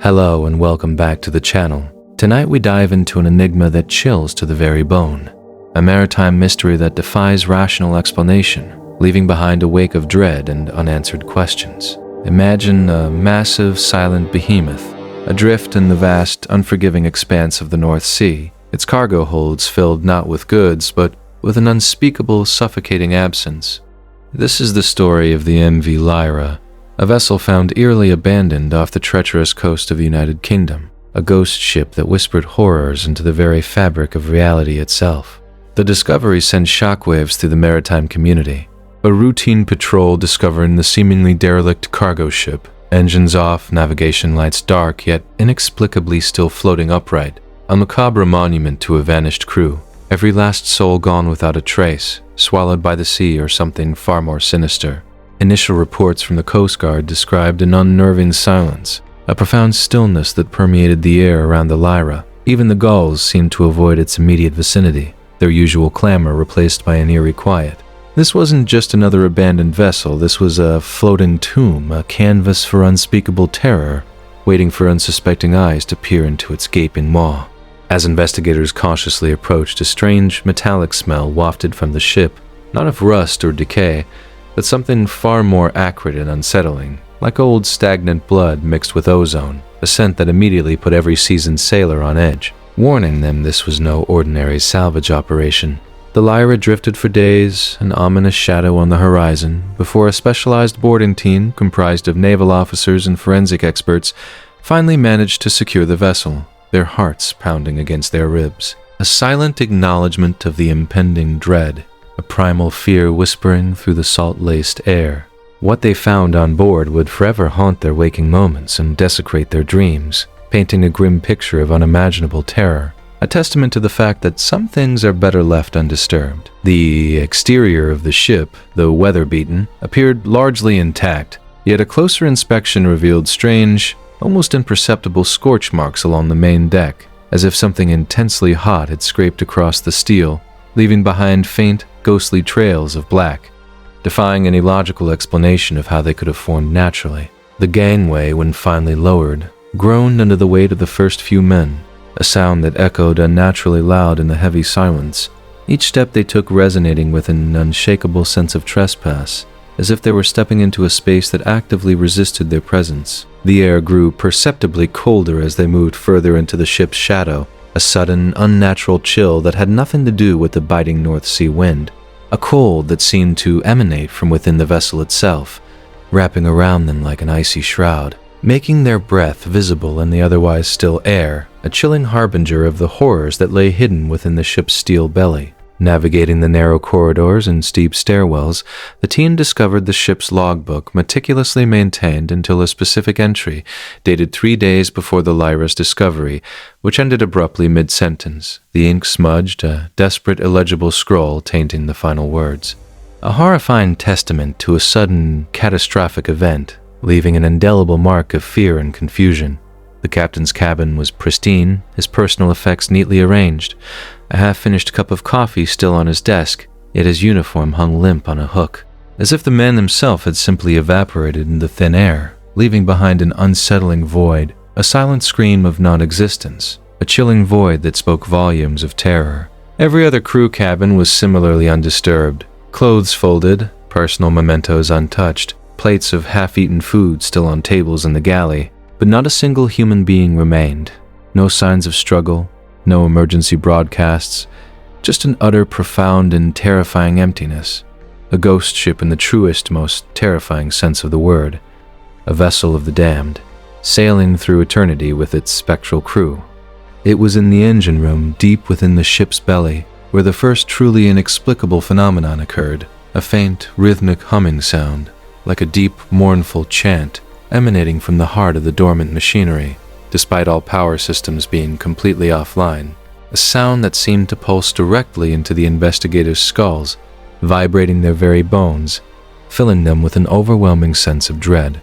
Hello and welcome back to the channel. Tonight we dive into an enigma that chills to the very bone. A maritime mystery that defies rational explanation, leaving behind a wake of dread and unanswered questions. Imagine a massive, silent behemoth, adrift in the vast, unforgiving expanse of the North Sea, its cargo holds filled not with goods, but with an unspeakable, suffocating absence. This is the story of the MV Lyra, a vessel found eerily abandoned off the treacherous coast of the United Kingdom, a ghost ship that whispered horrors into the very fabric of reality itself. The discovery sent shockwaves through the maritime community. A routine patrol discovering the seemingly derelict cargo ship, engines off, navigation lights dark, yet inexplicably still floating upright, a macabre monument to a vanished crew, every last soul gone without a trace, swallowed by the sea or something far more sinister. Initial reports from the Coast Guard described an unnerving silence, a profound stillness that permeated the air around the Lyra. Even the gulls seemed to avoid its immediate vicinity, their usual clamor replaced by an eerie quiet. This wasn't just another abandoned vessel, this was a floating tomb, a canvas for unspeakable terror, waiting for unsuspecting eyes to peer into its gaping maw. As investigators cautiously approached, a strange metallic smell wafted from the ship, not of rust or decay, but something far more acrid and unsettling, like old stagnant blood mixed with ozone, a scent that immediately put every seasoned sailor on edge, warning them this was no ordinary salvage operation. The Lyra drifted for days, an ominous shadow on the horizon, before a specialized boarding team comprised of naval officers and forensic experts finally managed to secure the vessel, their hearts pounding against their ribs. A silent acknowledgement of the impending dread, a primal fear whispering through the salt-laced air. What they found on board would forever haunt their waking moments and desecrate their dreams, painting a grim picture of unimaginable terror, a testament to the fact that some things are better left undisturbed. The exterior of the ship, though weather-beaten, appeared largely intact, yet a closer inspection revealed strange, almost imperceptible scorch marks along the main deck, as if something intensely hot had scraped across the steel, leaving behind faint, ghostly trails of black, defying any logical explanation of how they could have formed naturally. The gangway, when finally lowered, groaned under the weight of the first few men, a sound that echoed unnaturally loud in the heavy silence, each step they took resonating with an unshakable sense of trespass, as if they were stepping into a space that actively resisted their presence. The air grew perceptibly colder as they moved further into the ship's shadow, a sudden, unnatural chill that had nothing to do with the biting North Sea wind, a cold that seemed to emanate from within the vessel itself, wrapping around them like an icy shroud, making their breath visible in the otherwise still air, a chilling harbinger of the horrors that lay hidden within the ship's steel belly. Navigating the narrow corridors and steep stairwells, the team discovered the ship's logbook meticulously maintained until a specific entry, dated 3 days before the Lyra's discovery, which ended abruptly mid-sentence, the ink smudged, a desperate illegible scroll tainting the final words. A horrifying testament to a sudden, catastrophic event, leaving an indelible mark of fear and confusion. The captain's cabin was pristine, his personal effects neatly arranged, a half-finished cup of coffee still on his desk, yet his uniform hung limp on a hook, as if the man himself had simply evaporated into thin air, leaving behind an unsettling void, a silent scream of non-existence, a chilling void that spoke volumes of terror. Every other crew cabin was similarly undisturbed, clothes folded, personal mementos untouched, plates of half-eaten food still on tables in the galley, but not a single human being remained. No signs of struggle, no emergency broadcasts, just an utter, profound, and terrifying emptiness. A ghost ship in the truest, most terrifying sense of the word. A vessel of the damned, sailing through eternity with its spectral crew. It was in the engine room, deep within the ship's belly, where the first truly inexplicable phenomenon occurred. A faint, rhythmic humming sound, like a deep, mournful chant, emanating from the heart of the dormant machinery, despite all power systems being completely offline, a sound that seemed to pulse directly into the investigators' skulls, vibrating their very bones, filling them with an overwhelming sense of dread.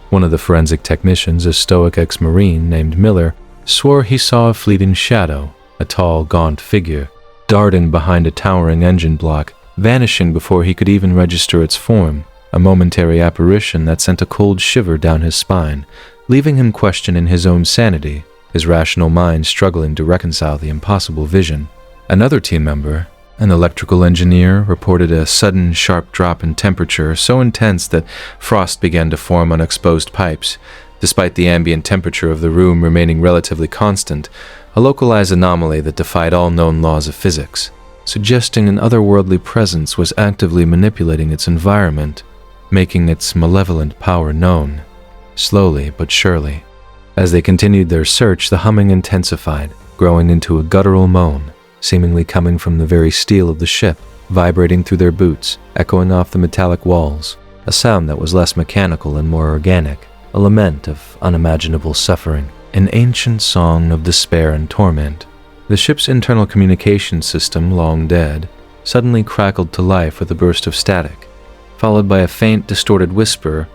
One of the forensic technicians, a stoic ex-Marine named Miller, swore he saw a fleeting shadow, a tall, gaunt figure, darting behind a towering engine block, vanishing before he could even register its form, a momentary apparition that sent a cold shiver down his spine, leaving him questioning his own sanity, his rational mind struggling to reconcile the impossible vision. Another team member, an electrical engineer, reported a sudden sharp drop in temperature so intense that frost began to form on exposed pipes, despite the ambient temperature of the room remaining relatively constant, a localized anomaly that defied all known laws of physics, suggesting an otherworldly presence was actively manipulating its environment, making its malevolent power known, slowly but surely. As they continued their search, the humming intensified, growing into a guttural moan, seemingly coming from the very steel of the ship, vibrating through their boots, echoing off the metallic walls, a sound that was less mechanical and more organic, a lament of unimaginable suffering, an ancient song of despair and torment. The ship's internal communication system, long dead, suddenly crackled to life with a burst of static, followed by a faint, distorted whisper,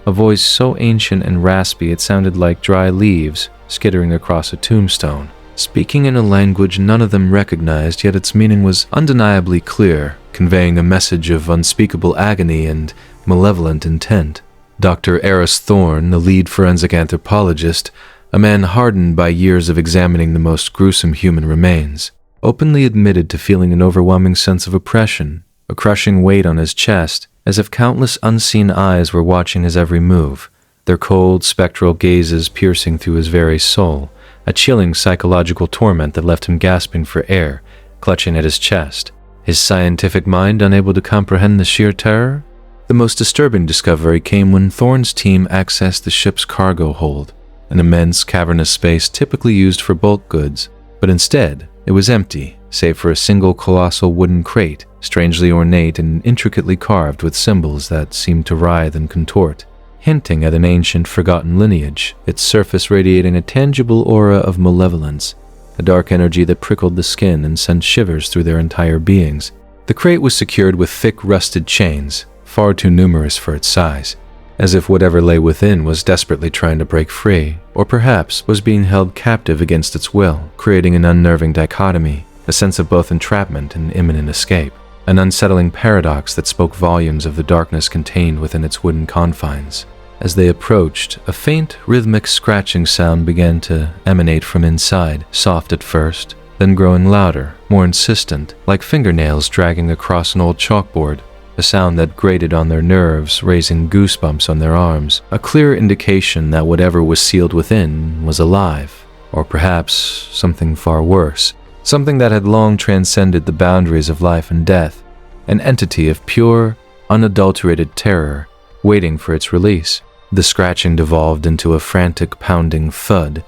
a voice so ancient and raspy it sounded like dry leaves skittering across a tombstone, speaking in a language none of them recognized, yet its meaning was undeniably clear, conveying a message of unspeakable agony and malevolent intent. Dr. Eris Thorne, the lead forensic anthropologist, a man hardened by years of examining the most gruesome human remains, openly admitted to feeling an overwhelming sense of oppression, a crushing weight on his chest, as if countless unseen eyes were watching his every move, their cold, spectral gazes piercing through his very soul, a chilling psychological torment that left him gasping for air, clutching at his chest, his scientific mind unable to comprehend the sheer terror. The most disturbing discovery came when Thorne's team accessed the ship's cargo hold, an immense cavernous space typically used for bulk goods, but instead it was empty, save for a single colossal wooden crate, strangely ornate and intricately carved with symbols that seemed to writhe and contort, hinting at an ancient forgotten lineage, its surface radiating a tangible aura of malevolence, a dark energy that prickled the skin and sent shivers through their entire beings. The crate was secured with thick rusted chains, far too numerous for its size, as if whatever lay within was desperately trying to break free, or perhaps was being held captive against its will, creating an unnerving dichotomy, a sense of both entrapment and imminent escape, an unsettling paradox that spoke volumes of the darkness contained within its wooden confines. As they approached, a faint, rhythmic scratching sound began to emanate from inside, soft at first, then growing louder, more insistent, like fingernails dragging across an old chalkboard, a sound that grated on their nerves, raising goosebumps on their arms, a clear indication that whatever was sealed within was alive, or perhaps something far worse, something that had long transcended the boundaries of life and death, an entity of pure, unadulterated terror, waiting for its release. The scratching devolved into a frantic pounding thud,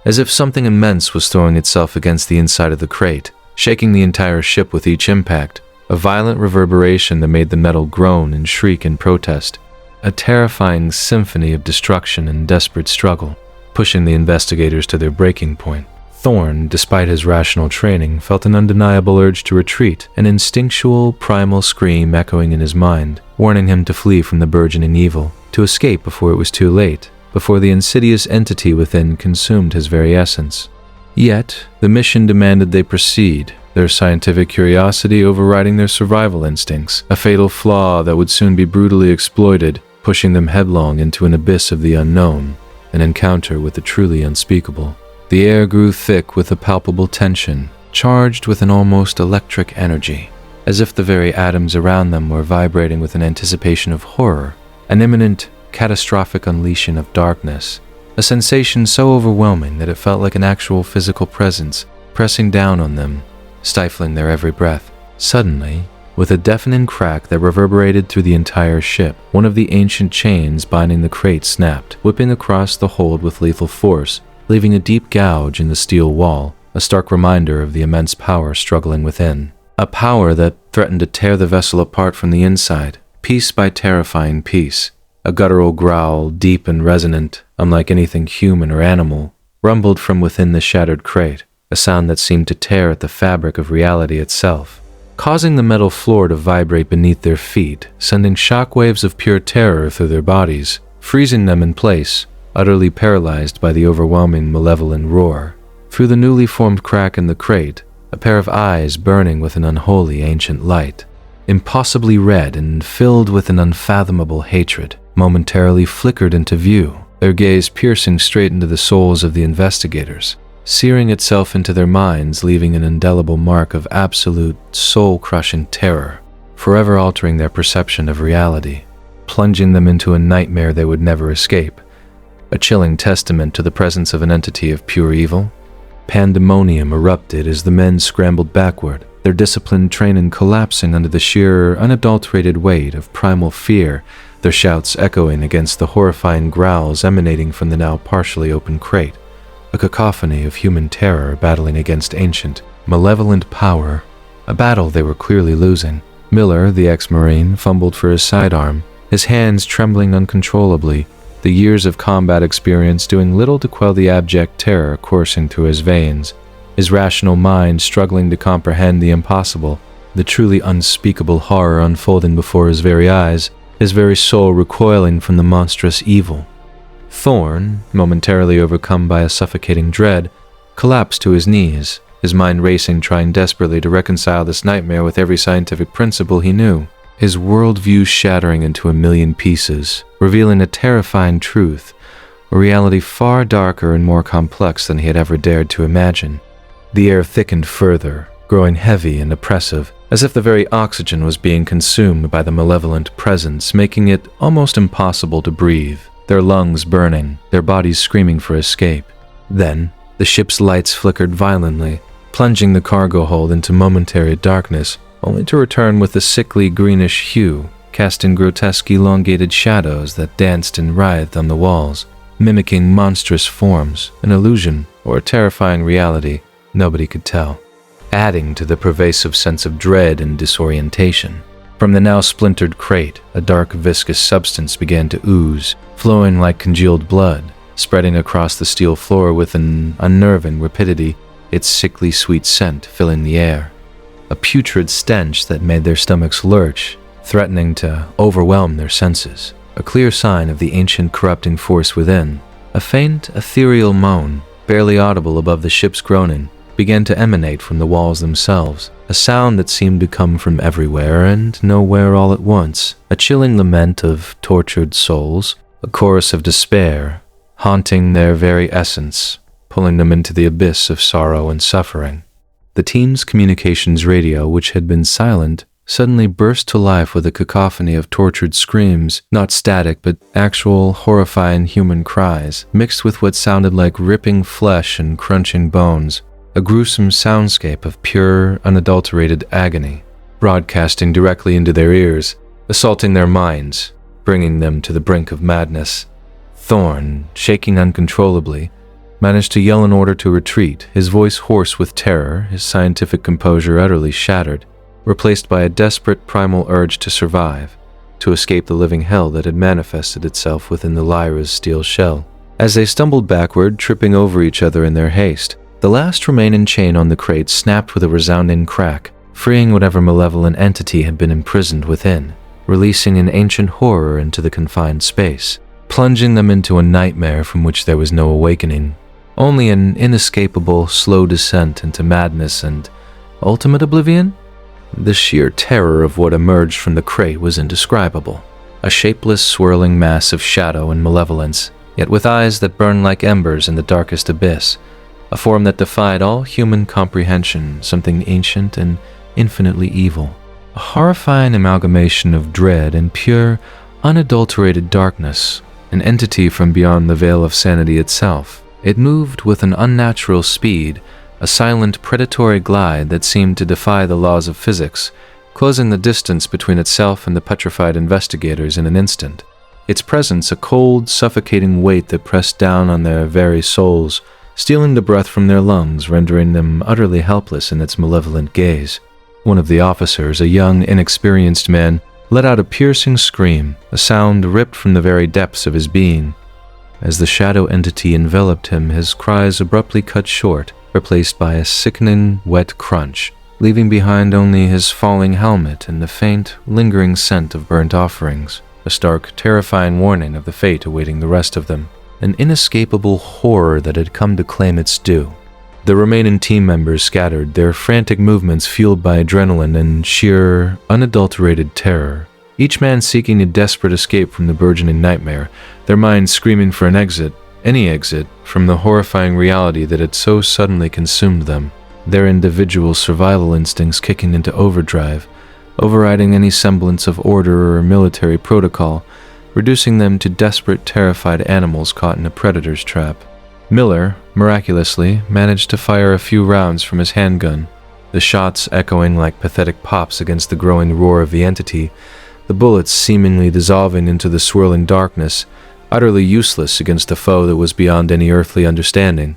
as if something immense was throwing itself against the inside of the crate, shaking the entire ship with each impact, a violent reverberation that made the metal groan and shriek in protest, a terrifying symphony of destruction and desperate struggle, pushing the investigators to their breaking point. Thorne, despite his rational training, felt an undeniable urge to retreat, an instinctual, primal scream echoing in his mind, warning him to flee from the burgeoning evil, to escape before it was too late, before the insidious entity within consumed his very essence. Yet, the mission demanded they proceed, their scientific curiosity overriding their survival instincts, a fatal flaw that would soon be brutally exploited, pushing them headlong into an abyss of the unknown, an encounter with the truly unspeakable. The air grew thick with a palpable tension, charged with an almost electric energy, as if the very atoms around them were vibrating with an anticipation of horror, an imminent, catastrophic unleashing of darkness, a sensation so overwhelming that it felt like an actual physical presence pressing down on them, stifling their every breath. Suddenly, with a deafening crack that reverberated through the entire ship, one of the ancient chains binding the crate snapped, whipping across the hold with lethal force, leaving a deep gouge in the steel wall, a stark reminder of the immense power struggling within. A power that threatened to tear the vessel apart from the inside, piece by terrifying piece. A guttural growl, deep and resonant, unlike anything human or animal, rumbled from within the shattered crate, a sound that seemed to tear at the fabric of reality itself, causing the metal floor to vibrate beneath their feet, sending shockwaves of pure terror through their bodies, freezing them in place, utterly paralyzed by the overwhelming malevolent roar. Through the newly formed crack in the crate, a pair of eyes burning with an unholy ancient light, impossibly red and filled with an unfathomable hatred, momentarily flickered into view, their gaze piercing straight into the souls of the investigators, searing itself into their minds, leaving an indelible mark of absolute, soul-crushing terror, forever altering their perception of reality, plunging them into a nightmare they would never escape, a chilling testament to the presence of an entity of pure evil. Pandemonium erupted as the men scrambled backward, their disciplined training collapsing under the sheer, unadulterated weight of primal fear, their shouts echoing against the horrifying growls emanating from the now partially open crate, a cacophony of human terror battling against ancient, malevolent power, a battle they were clearly losing. Miller, the ex-Marine, fumbled for his sidearm, his hands trembling uncontrollably, the years of combat experience doing little to quell the abject terror coursing through his veins, his rational mind struggling to comprehend the impossible, the truly unspeakable horror unfolding before his very eyes, his very soul recoiling from the monstrous evil. Thorne, momentarily overcome by a suffocating dread, collapsed to his knees, his mind racing, trying desperately to reconcile this nightmare with every scientific principle he knew, his worldview shattering into a million pieces, revealing a terrifying truth, a reality far darker and more complex than he had ever dared to imagine. The air thickened further, growing heavy and oppressive, as if the very oxygen was being consumed by the malevolent presence, making it almost impossible to breathe, their lungs burning, their bodies screaming for escape. Then, the ship's lights flickered violently, plunging the cargo hold into momentary darkness, only to return with a sickly greenish hue, casting grotesque elongated shadows that danced and writhed on the walls, mimicking monstrous forms, an illusion or a terrifying reality, nobody could tell, adding to the pervasive sense of dread and disorientation. From the now splintered crate, a dark viscous substance began to ooze, flowing like congealed blood, spreading across the steel floor with an unnerving rapidity, its sickly sweet scent filling the air. A putrid stench that made their stomachs lurch, threatening to overwhelm their senses. A clear sign of the ancient corrupting force within. A faint, ethereal moan, barely audible above the ship's groaning, began to emanate from the walls themselves, a sound that seemed to come from everywhere and nowhere all at once, a chilling lament of tortured souls, a chorus of despair, haunting their very essence, pulling them into the abyss of sorrow and suffering. The team's communications radio, which had been silent, suddenly burst to life with a cacophony of tortured screams, not static but actual horrifying human cries, mixed with what sounded like ripping flesh and crunching bones, a gruesome soundscape of pure, unadulterated agony, broadcasting directly into their ears, assaulting their minds, bringing them to the brink of madness. Thorne, shaking uncontrollably, managed to yell an order to retreat, his voice hoarse with terror, his scientific composure utterly shattered, replaced by a desperate primal urge to survive, to escape the living hell that had manifested itself within the Lyra's steel shell. As they stumbled backward, tripping over each other in their haste, the last remaining chain on the crate snapped with a resounding crack, freeing whatever malevolent entity had been imprisoned within, releasing an ancient horror into the confined space, plunging them into a nightmare from which there was no awakening. Only an inescapable, slow descent into madness and ultimate oblivion? The sheer terror of what emerged from the crate was indescribable. A shapeless, swirling mass of shadow and malevolence, yet with eyes that burned like embers in the darkest abyss. A form that defied all human comprehension, something ancient and infinitely evil. A horrifying amalgamation of dread and pure, unadulterated darkness. An entity from beyond the veil of sanity itself. It moved with an unnatural speed, a silent predatory glide that seemed to defy the laws of physics, closing the distance between itself and the petrified investigators in an instant. Its presence a cold, suffocating weight that pressed down on their very souls, stealing the breath from their lungs, rendering them utterly helpless in its malevolent gaze. One of the officers, a young, inexperienced man, let out a piercing scream, a sound ripped from the very depths of his being. As the shadow entity enveloped him, his cries abruptly cut short, replaced by a sickening, wet crunch, leaving behind only his falling helmet and the faint, lingering scent of burnt offerings, a stark, terrifying warning of the fate awaiting the rest of them, an inescapable horror that had come to claim its due. The remaining team members scattered, their frantic movements fueled by adrenaline and sheer, unadulterated terror. each man seeking a desperate escape from the burgeoning nightmare, their minds screaming for an exit, any exit, from the horrifying reality that had so suddenly consumed them, their individual survival instincts kicking into overdrive, overriding any semblance of order or military protocol, reducing them to desperate, terrified animals caught in a predator's trap. Miller, miraculously, managed to fire a few rounds from his handgun, the shots echoing like pathetic pops against the growing roar of the entity, the bullets seemingly dissolving into the swirling darkness, utterly useless against a foe that was beyond any earthly understanding.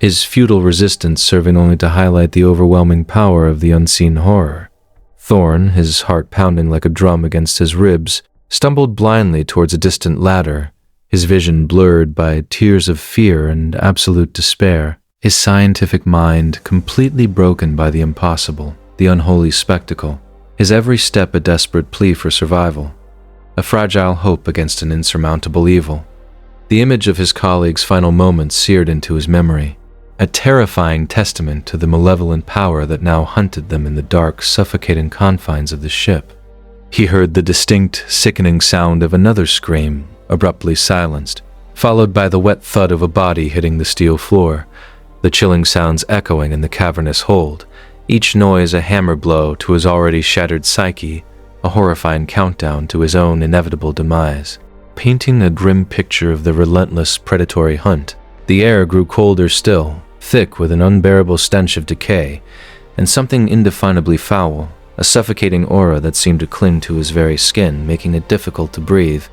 His futile resistance serving only to highlight the overwhelming power of the unseen horror. Thorn, his heart pounding like a drum against his ribs, stumbled blindly towards a distant ladder, his vision blurred by tears of fear and absolute despair, his scientific mind completely broken by the impossible, the unholy spectacle, his every step a desperate plea for survival, a fragile hope against an insurmountable evil. The image of his colleague's final moments seared into his memory, a terrifying testament to the malevolent power that now hunted them in the dark, suffocating confines of the ship. He heard the distinct, sickening sound of another scream, abruptly silenced, followed by the wet thud of a body hitting the steel floor, the chilling sounds echoing in the cavernous hold, each noise a hammer blow to his already shattered psyche, a horrifying countdown to his own inevitable demise. Painting a grim picture of the relentless predatory hunt, the air grew colder still, thick with an unbearable stench of decay, and something indefinably foul, a suffocating aura that seemed to cling to his very skin, making it difficult to breathe.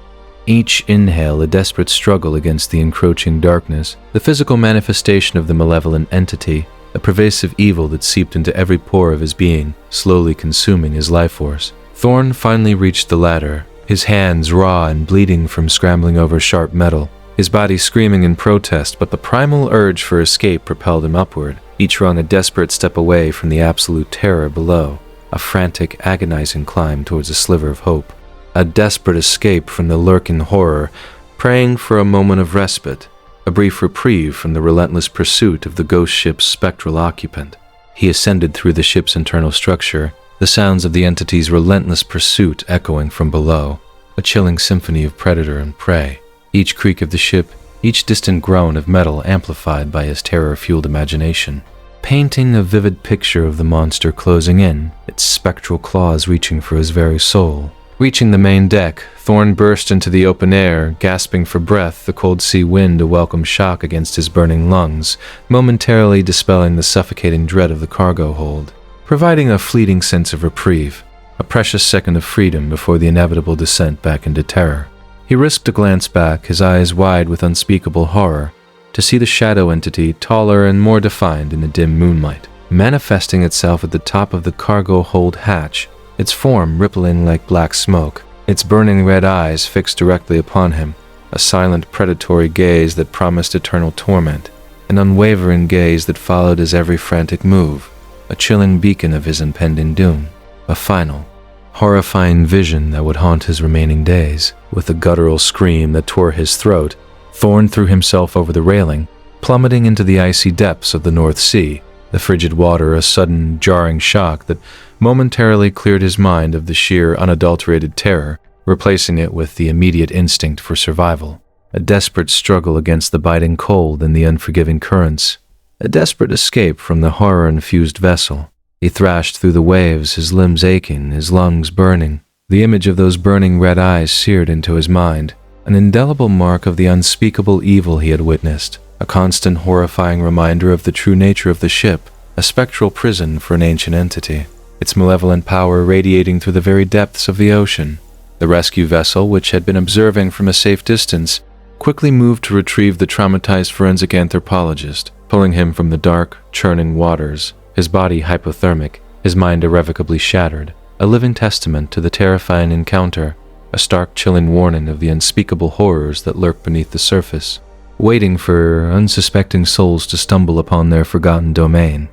Each inhale a desperate struggle against the encroaching darkness, the physical manifestation of the malevolent entity, a pervasive evil that seeped into every pore of his being, slowly consuming his life force. Thorn finally reached the ladder, his hands raw and bleeding from scrambling over sharp metal, his body screaming in protest, but the primal urge for escape propelled him upward, each rung a desperate step away from the absolute terror below, a frantic, agonizing climb towards a sliver of hope, a desperate escape from the lurking horror, praying for a moment of respite, a brief reprieve from the relentless pursuit of the ghost ship's spectral occupant. He ascended through the ship's internal structure, the sounds of the entity's relentless pursuit echoing from below, a chilling symphony of predator and prey, each creak of the ship, each distant groan of metal amplified by his terror-fueled imagination, painting a vivid picture of the monster closing in, its spectral claws reaching for his very soul. Reaching the main deck, Thorn burst into the open air, gasping for breath, the cold sea wind a welcome shock against his burning lungs, momentarily dispelling the suffocating dread of the cargo hold, providing a fleeting sense of reprieve, a precious second of freedom before the inevitable descent back into terror. He risked a glance back, his eyes wide with unspeakable horror, to see the shadow entity taller and more defined in the dim moonlight, manifesting itself at the top of the cargo hold hatch, its form rippling like black smoke, its burning red eyes fixed directly upon him, a silent predatory gaze that promised eternal torment, an unwavering gaze that followed his every frantic move, a chilling beacon of his impending doom, a final, horrifying vision that would haunt his remaining days. With a guttural scream that tore his throat, Thorn threw himself over the railing, plummeting into the icy depths of the North Sea, the frigid water a sudden, jarring shock that momentarily cleared his mind of the sheer, unadulterated terror, replacing it with the immediate instinct for survival, a desperate struggle against the biting cold and the unforgiving currents, a desperate escape from the horror-infused vessel. He thrashed through the waves, his limbs aching, his lungs burning, the image of those burning red eyes seared into his mind, an indelible mark of the unspeakable evil he had witnessed, a constant horrifying reminder of the true nature of the ship, a spectral prison for an ancient entity, its malevolent power radiating through the very depths of the ocean. The rescue vessel, which had been observing from a safe distance, quickly moved to retrieve the traumatized forensic anthropologist, pulling him from the dark, churning waters, his body hypothermic, his mind irrevocably shattered, a living testament to the terrifying encounter, a stark, chilling warning of the unspeakable horrors that lurk beneath the surface, waiting for unsuspecting souls to stumble upon their forgotten domain.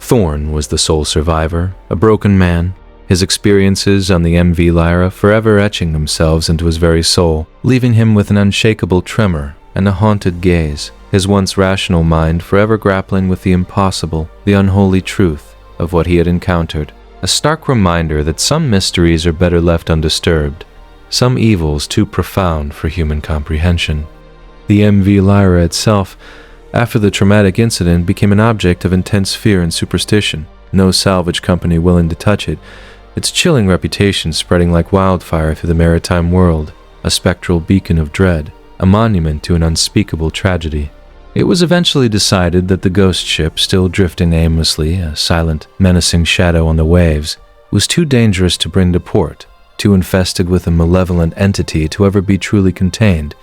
Thorn was the sole survivor, a broken man, his experiences on the MV Lyra forever etching themselves into his very soul, leaving him with an unshakable tremor and a haunted gaze, his once rational mind forever grappling with the impossible, the unholy truth of what he had encountered. a stark reminder that some mysteries are better left undisturbed, some evils too profound for human comprehension. The MV Lyra itself, after the traumatic incident, became an object of intense fear and superstition. No salvage company willing to touch it, its chilling reputation spreading like wildfire through the maritime world, a spectral beacon of dread, a monument to an unspeakable tragedy. It was eventually decided that the ghost ship, still drifting aimlessly, a silent, menacing shadow on the waves, was too dangerous to bring to port, too infested with a malevolent entity to ever be truly contained,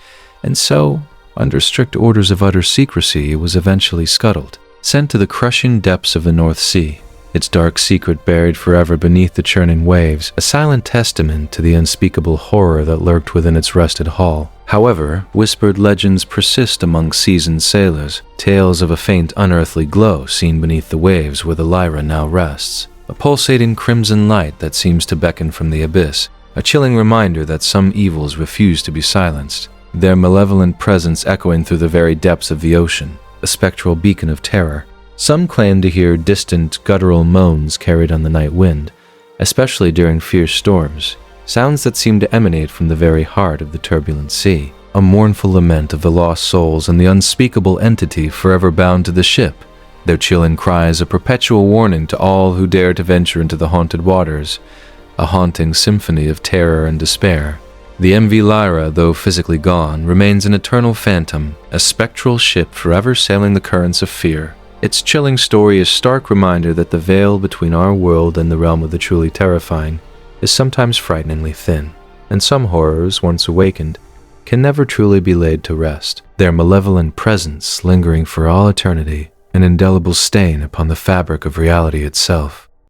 and so, under strict orders of utter secrecy, it was eventually scuttled, sent to the crushing depths of the North Sea, its dark secret buried forever beneath the churning waves, a silent testament to the unspeakable horror that lurked within its rusted hull. However, whispered legends persist among seasoned sailors, tales of a faint unearthly glow seen beneath the waves where the Lyra now rests, a pulsating crimson light that seems to beckon from the abyss, a chilling reminder that some evils refuse to be silenced, their malevolent presence echoing through the very depths of the ocean, a spectral beacon of terror. Some claim to hear distant, guttural moans carried on the night wind, especially during fierce storms, sounds that seem to emanate from the very heart of the turbulent sea, a mournful lament of the lost souls and the unspeakable entity forever bound to the ship, their chilling cries a perpetual warning to all who dare to venture into the haunted waters, a haunting symphony of terror and despair. The MV Lyra, though physically gone, remains an eternal phantom, a spectral ship forever sailing the currents of fear. Its chilling story is a stark reminder that the veil between our world and the realm of the truly terrifying is sometimes frighteningly thin, and some horrors, once awakened, can never truly be laid to rest, their malevolent presence lingering for all eternity, an indelible stain upon the fabric of reality itself.